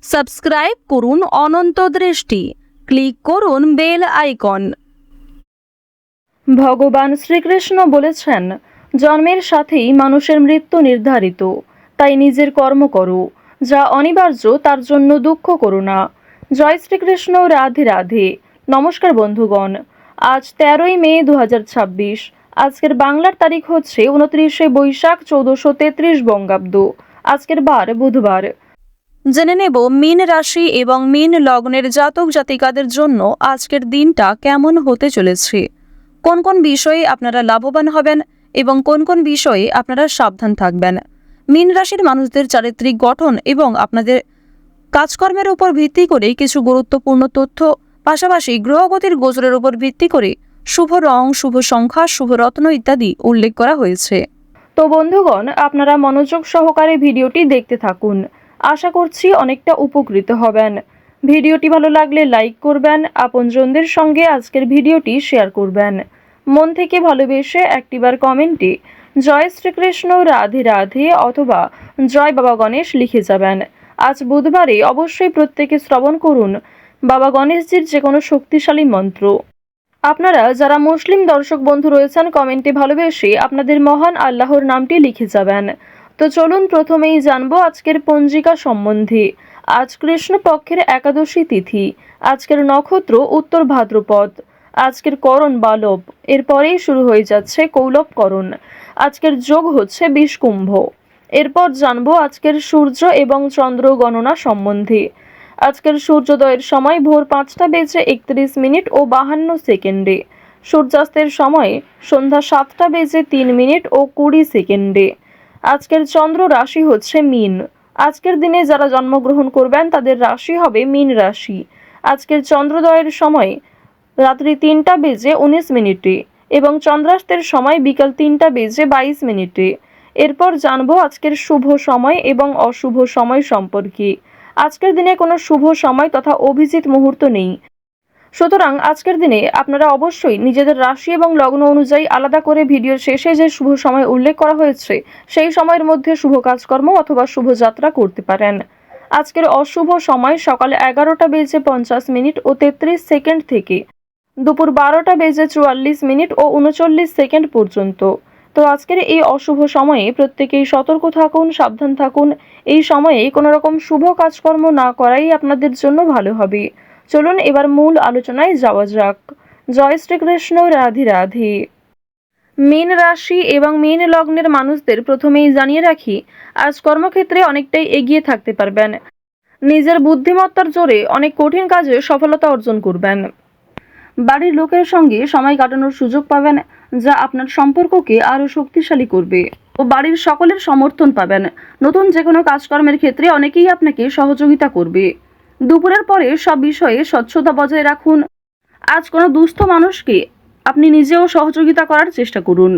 Subscribe করুন অনন্ত দৃষ্টি, click করুন বেল আইকন। ভগবান শ্রীকৃষ্ণ বলেছেন, জন্মের সাথেই মানুষের মৃত্যু নির্ধারিত, তাই নিজের কর্ম করো, যা অনিবার্য তার জন্য দুঃখ করো না। জয় শ্রীকৃষ্ণ, রাধে রাধে। নমস্কার বন্ধুগণ, আজ 13ই মে 2026। আজকের বাংলার তারিখ হচ্ছে 29শে বৈশাখ 1433 বঙ্গাব্দ। আজকের বার বুধবার। জেনে নেব মীন রাশি এবং মীন লগ্নের জাতক জাতিকাদের জন্য আজকের দিনটা কেমন হতে চলেছে, কোন কোন বিষয়ে আপনারা লাভবান হবেন এবং কোন কোন বিষয়ে আপনারা সাবধান থাকবেন। মীন রাশির মানুষদের চারিত্রিক গঠন এবং আপনাদের কাজকর্মের উপর ভিত্তি করে কিছু গুরুত্বপূর্ণ তথ্য, পাশাপাশি গ্রহগতির গোচরের উপর ভিত্তি করে শুভ রং, শুভ সংখ্যা, শুভ রত্ন ইত্যাদি উল্লেখ করা হয়েছে। তো বন্ধুগণ, আপনারা মনোযোগ সহকারে ভিডিওটি দেখতে থাকুন। আশা করছি অনেকটা উপকৃত হবেন। ভিডিওটি ভালো লাগলে লাইক করবেন, আপনজনদের সঙ্গে আজকের ভিডিওটি শেয়ার করবেন। মন থেকে ভালোবেসে একটিবার কমেন্টে জয় শ্রীকৃষ্ণ, রাধে রাধে অথবা জয় বাবা গণেশ লিখে যাবেন। আজ বুধবারে অবশ্যই প্রত্যেকে শ্রবণ করুন বাবা গণেশজির যে কোনো শক্তিশালী মন্ত্র। আপনারা যারা মুসলিম দর্শক বন্ধু রয়েছেন, কমেন্টে ভালোবেসে আপনাদের মহান আল্লাহর নামটি লিখে যাবেন। তো চলুন প্রথমেই জানবো আজকের পঞ্জিকা সম্বন্ধে। আজ কৃষ্ণপক্ষের একাদশী তিথি। আজকের নক্ষত্র উত্তর ভাদ্রপদ। আজকের করণ বালব। এরপরেই শুরু হয়ে যাচ্ছে কৌলবকরণ। আজকের যোগ হচ্ছে বিষকুম্ভ। এরপর জানবো আজকের সূর্য এবং চন্দ্র গণনা সম্বন্ধে। আজকের সূর্যোদয়ের সময় ভোর 5:31 ও 52 সেকেন্ডে। সূর্যাস্তের সময় সন্ধ্যা 7:03 ও 20 সেকেন্ডে। আজকের চন্দ্র রাশি হচ্ছে মীন। আজকের দিনে যারা জন্মগ্রহণ করবেন তাদের রাশি হবে মীন রাশি। আজকের চন্দ্রোদয়ের সময় রাত্রি 3:19 এবং চন্দ্রাস্তের সময় বিকাল 3:22। এরপর জানবো আজকের শুভ সময় এবং অশুভ সময় সম্পর্কে। আজকের দিনে কোনো শুভ সময় তথা অভিজিৎ মুহূর্ত নেই, সুতরাং আজকের দিনে আপনারা অবশ্যই নিজেদের রাশি এবং লগ্ন অনুযায়ী আলাদা করে ভিডিওর শেষে যে শুভ সময় উল্লেখ করা হয়েছে সেই সময়ের মধ্যে শুভ কাজকর্ম অথবা শুভ যাত্রা করতে পারেন। আজকের অশুভ সময় সকাল 11:50 ও 33 সেকেন্ড থেকে দুপুর 12:44 ও 39 সেকেন্ড পর্যন্ত। তো আজকের এই অশুভ সময়ে প্রত্যেকেই সতর্ক থাকুন, সাবধান থাকুন। এই সময়ে কোনো রকম শুভ কাজকর্ম না করাই আপনাদের জন্য ভালো হবে। চলুন এবার মূল আলোচনায় যাওয়া যাক। জয় শ্রীকৃষ্ণ, রাধে রাধে। মীন রাশি এবং মীন লগ্নের মানুষদের প্রথমেই জানিয়ে রাখি, আজ কর্মক্ষেত্রে অনেকটাই এগিয়ে থাকতে পারবেন। নিজের বুদ্ধিমত্তার জোরে অনেক কঠিন কাজে সফলতা অর্জন করবেন। বাড়ির লোকের সঙ্গে সময় কাটানোর সুযোগ পাবেন, যা আপনার সম্পর্ককে আরও শক্তিশালী করবে ও বাড়ির সকলের সমর্থন পাবেন। নতুন যে কোনো কাজকর্মের ক্ষেত্রে অনেকেই আপনাকে সহযোগিতা করবে। দুপুরের পরে সব বিষয়ে স্বচ্ছতা বজায় রাখুন। আজ কোনো দুস্থ মানুষকে আপনি নিজেও সহযোগিতা করার চেষ্টা করুন।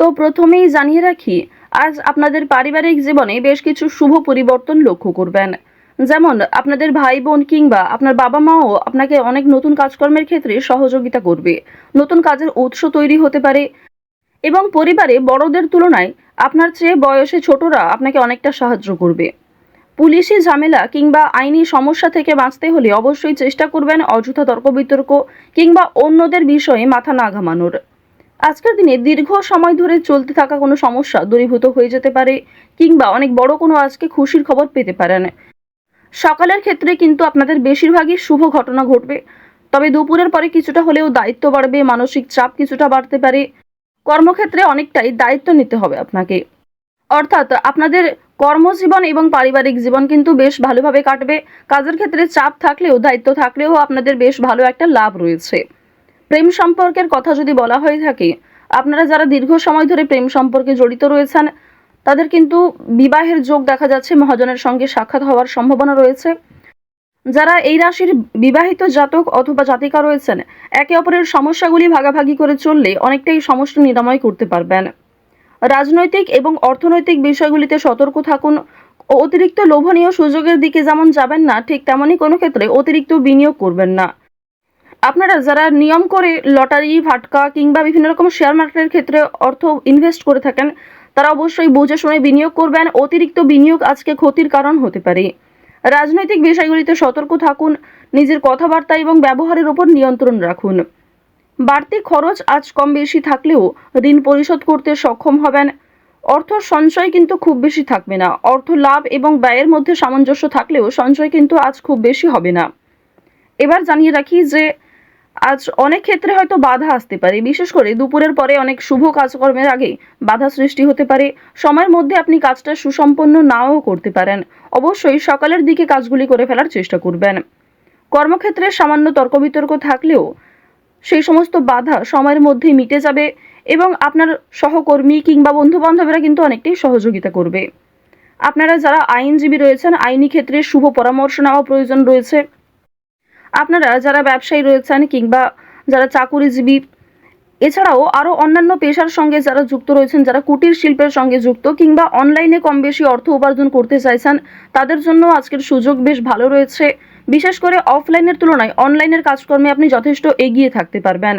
তো প্রথমেই জানিয়ে রাখি, আজ আপনাদের পারিবারিক জীবনে বেশ কিছু শুভ পরিবর্তন লক্ষ্য করবেন। যেমন আপনাদের ভাই বোন কিংবা আপনার বাবা মাও আপনাকে অনেক নতুন কাজকর্মের ক্ষেত্রে সহযোগিতা করবে। নতুন কাজের উৎস তৈরি হতে পারে এবং পরিবারে বড়দের তুলনায় আপনার চেয়ে বয়সে ছোটরা আপনাকে অনেকটা সাহায্য করবে। পুলিশি ঝামেলা কিংবা আইনি সমস্যা থেকে বাঁচতে হলে অবশ্যই চেষ্টা করবেন অযথা তর্ক বিতর্ক কিংবা অন্যদের বিষয়ে মাথা না ঘামানোর। আজকের দিনে দীর্ঘ সময় ধরে চলতে থাকা কোনো সমস্যা দূরীভূত হয়ে যেতে পারে কিংবা অনেক বড় কোনো আজকে খুশির খবর পেতে পারেন। সকালের ক্ষেত্রে কিন্তু আপনাদের বেশিরভাগই শুভ ঘটনা ঘটবে, তবে দুপুরের পরে কিছুটা হলেও দায়িত্ব বাড়বে, মানসিক চাপ কিছুটা বাড়তে পারে। কর্মক্ষেত্রে অনেকটাই দায়িত্ব নিতে হবে আপনাকে, অর্থাৎ আপনাদের কর্মজীবন এবং পারিবারিক জীবন কিন্তু বেশ ভালোভাবে কাটবে। কাজের ক্ষেত্রে চাপ থাকলেও দায়িত্ব থাকলেও আপনাদের বেশ ভালো একটা লাভ রয়েছে। প্রেম সম্পর্কের কথা যদি বলা হয়ে থাকে, আপনারা যারা দীর্ঘ সময় ধরে প্রেম সম্পর্কে জড়িত রয়েছেন তাদের কিন্তু বিবাহের যোগ দেখা যাচ্ছে, মহাজনের সঙ্গে সাক্ষাৎ হওয়ার সম্ভাবনা রয়েছে। যারা এই রাশির বিবাহিত জাতক অথবা জাতিকা রয়েছেন, একে অপরের সমস্যাগুলি ভাগাভাগি করে চললে অনেকটাই সমস্যা নিরাময় করতে পারবেন। রাজনৈতিক এবং অর্থনৈতিক বিষয়গুলিতে সতর্ক থাকুন। অতিরিক্ত লোভনীয় সুযোগের দিকে যেমন যাবেন না, ঠিক তেমনই কোনো ক্ষেত্রে অতিরিক্ত বিনিয়োগ করবেন না। আপনারা যারা নিয়ম করে লটারি, ফাটকা কিংবা বিভিন্ন রকম শেয়ার মার্কেটের ক্ষেত্রে অর্থ ইনভেস্ট করে থাকেন, তারা অবশ্যই বুঝে শুনে বিনিয়োগ করবেন। অতিরিক্ত বিনিয়োগ আজকে ক্ষতির কারণ হতে পারে। রাজনৈতিক বিষয়গুলিতে সতর্ক থাকুন, নিজের কথাবার্তা এবং ব্যবহারের উপর নিয়ন্ত্রণ রাখুন। বাড়তি খরচ আজ কম বেশি থাকলেও ঋণ পরিশোধ করতে সক্ষম হবেন। অর্থ সঞ্চয় কিন্তু খুব বেশি থাকবে না। অর্থ লাভ এবং ব্যয়ের মধ্যে সামঞ্জস্য থাকলেও সঞ্চয় কিন্তু আজ খুব বেশি হবে না। এবার জানিয়ে রাখি যে আজ অনেক ক্ষেত্রে হয়তো বাধা আসতে পারে, বিশেষ করে দুপুরের পরে অনেক শুভ কাজকর্মের আগে বাধা সৃষ্টি হতে পারে। সময়ের মধ্যে আপনি কাজটা সুসম্পন্ন নাও করতে পারেন। অবশ্যই সকালের দিকে কাজগুলি করে ফেলার চেষ্টা করবেন। কর্মক্ষেত্রে সামান্য তর্ক বিতর্ক থাকলেও সেই সমস্ত বাধা সময়ের মধ্যেই মিটে যাবে এবং আপনার সহকর্মী কিংবা বন্ধু বান্ধবীরা কিন্তু অনেকটাই সহযোগিতা করবে। আপনারা যারা আইনজীবী রয়েছেন, আইনি ক্ষেত্রে শুভ পরামর্শ নেওয়া প্রয়োজন রয়েছে। আপনারা যারা ব্যবসায়ী রয়েছেন কিংবা যারা চাকুরিজীবী, এছাড়াও আরও অন্যান্য পেশার সঙ্গে যারা যুক্ত রয়েছেন, যারা কুটির শিল্পের সঙ্গে যুক্ত কিংবা অনলাইনে কম বেশি অর্থ উপার্জন করতে চাইছেন, তাদের জন্য আজকের সুযোগ বেশ ভালো রয়েছে। বিশেষ করে অফলাইনের তুলনায় অনলাইনের কাজকর্মে আপনি যথেষ্ট এগিয়ে থাকতে পারবেন।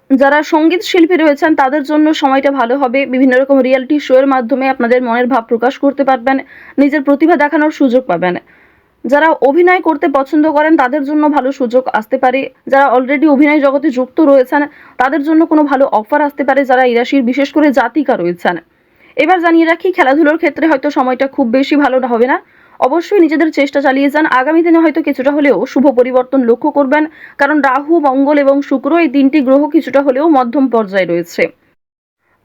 যারা সঙ্গীত শিল্পী রয়েছেন তাদের জন্য সময়টা ভালো হবে। বিভিন্ন রকম রিয়েলিটি শো এর মাধ্যমে আপনাদের মনের ভাব প্রকাশ করতে পারবেন, নিজের প্রতিভা দেখানোর সুযোগ পাবেন। যারা অভিনয় করতে পছন্দ করেন তাদের জন্য ভালো সুযোগ আসতে পারে। যারা অলরেডি অভিনয় জগতে যুক্ত রয়েছেন তাদের জন্য কোনো ভালো অফার আসতে পারে, যারা এই রাশির বিশেষ করে জাতিকা রয়েছেন। এবার জানিয়ে রাখি, খেলাধুলোর ক্ষেত্রে হয়তো সময়টা খুব বেশি ভালো হবে না। অবশ্যই নিজেদের চেষ্টা চালিয়ে যান। আগামী দিনে হয়তো কিছুটা হলেও শুভ পরিবর্তন লক্ষ্য করবেন, কারণ রাহু, মঙ্গল এবং শুক্র এই তিনটি গ্রহ কিছুটা হলেও মধ্যম পর্যায়ে রয়েছে।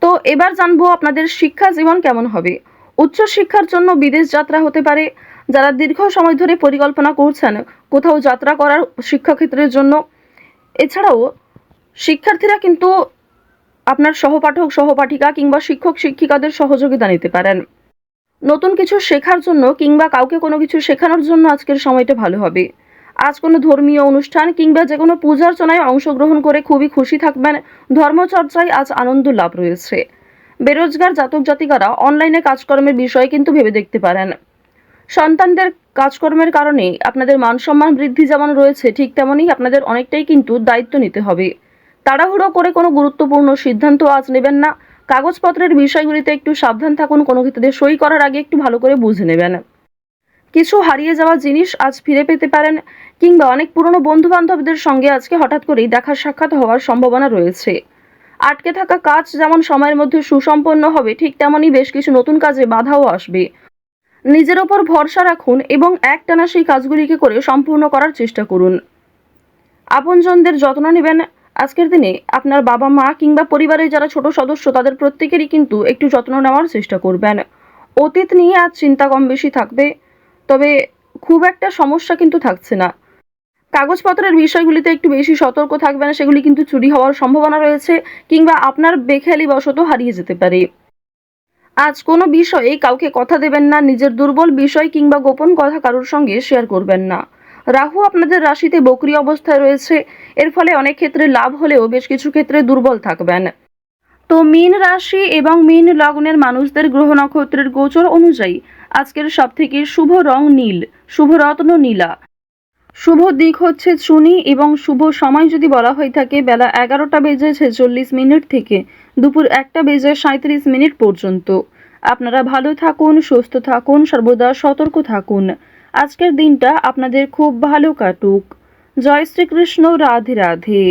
তো এবার জানবো আপনাদের শিক্ষা জীবন কেমন হবে। উচ্চ শিক্ষার জন্য বিদেশ যাত্রা হতে পারে। যারা দীর্ঘ সময় ধরে পরিকল্পনা করছেন কোথাও যাত্রা করার শিক্ষাক্ষেত্রের জন্য, এছাড়াও শিক্ষার্থীরা কিন্তু আপনার সহপাঠক সহপাঠিকা কিংবা শিক্ষক শিক্ষিকাদের সহযোগিতা নিতে পারেন। নতুন কিছু শেখার জন্য কিংবা কাউকে কোনো কিছু শেখানোর জন্য আজকের সময়টা ভালো হবে। আজ কোনো ধর্মীয় অনুষ্ঠান কিংবা যে কোনো পূজার্চনায় অংশগ্রহণ করে খুবই খুশি থাকবেন। ধর্মচর্চায় আজ আনন্দ লাভ রয়েছে। বেরোজগার জাতক জাতিকারা অনলাইনে কাজকর্মের বিষয়ে কিন্তু ভেবে দেখতে পারেন। সন্তানদের কাজকর্মের কারণে আপনাদের মান সম্মান বৃদ্ধি যেমন রয়েছে, ঠিক তেমনই আপনাদের অনেকটাই কিন্তু দায়িত্ব নিতে হবে। তাড়াহুড়ো করে কোনো গুরুত্বপূর্ণ সিদ্ধান্ত আজ নেবেন না। কাগজপত্রের বিষয়গুলিতে একটু সাবধান থাকুন। কোনো ক্ষেত্রে সই করার আগে একটু ভালো করে বুঝে নেবেন। কিছু হারিয়ে যাওয়া জিনিস আজ ফিরে পেতে পারেন কিংবা অনেক পুরনো বন্ধু বান্ধবদের সঙ্গে আজকে হঠাৎ করেই দেখা সাক্ষাৎ হওয়ার সম্ভাবনা রয়েছে। আটকে থাকা কাজ যেমন সময়ের মধ্যে সুসম্পন্ন হবে, ঠিক তেমনই বেশ কিছু নতুন কাজে বাধাও আসবে। নিজের ওপর ভরসা রাখুন এবং একটানা সেই কাজগুলিকে করে সম্পূর্ণ করার চেষ্টা করুন। আপনজনদের যত্ন নেবেন। আজকের দিনে আপনার বাবা মা কিংবা পরিবারের যারা ছোট সদস্য তাদের প্রত্যেকেরই কিন্তু একটু যত্ন নেওয়ার চেষ্টা করবেন। অতীত নিয়ে আজ চিন্তা কম বেশি থাকবে, তবে খুব একটা সমস্যা কিন্তু থাকছে না। কাগজপত্রের বিষয়গুলিতে একটু বেশি সতর্ক থাকবেন, সেগুলি কিন্তু চুরি হওয়ার সম্ভাবনা রয়েছে কিংবা আপনার বেখেয়ালি বশত হারিয়ে যেতে পারে। আজ কোনো বিষয়ে কাউকে কথা দেবেন না। নিজের দুর্বল বিষয় কিংবা গোপন কথা কারোর সঙ্গে শেয়ার করবেন না। রাহু আপনাদের রাশিতে বক্রী অবস্থায় রয়েছে। এর ফলে অনেক ক্ষেত্রে লাভ হলেও বেশ কিছু ক্ষেত্রে দুর্বল থাকবেন। তো মীন রাশি এবং মীন লগ্নের মানুষদের গ্রহ নক্ষত্রের গোচর অনুযায়ী আজকের সবথেকে শুভ রং নীল, শুভ রত্ন নীলা। শুভ দিক হচ্ছে শনি এবং শুভ সময় যদি বলা হয়ে থাকে বেলা 11:46 থেকে দুপুর 1:37 পর্যন্ত। আপনারা ভালো থাকুন, সুস্থ থাকুন, সর্বদা সতর্ক থাকুন। আজকের দিনটা আপনাদের খুব ভালো কাটুক। জয় শ্রীকৃষ্ণ। রাধে রাধে।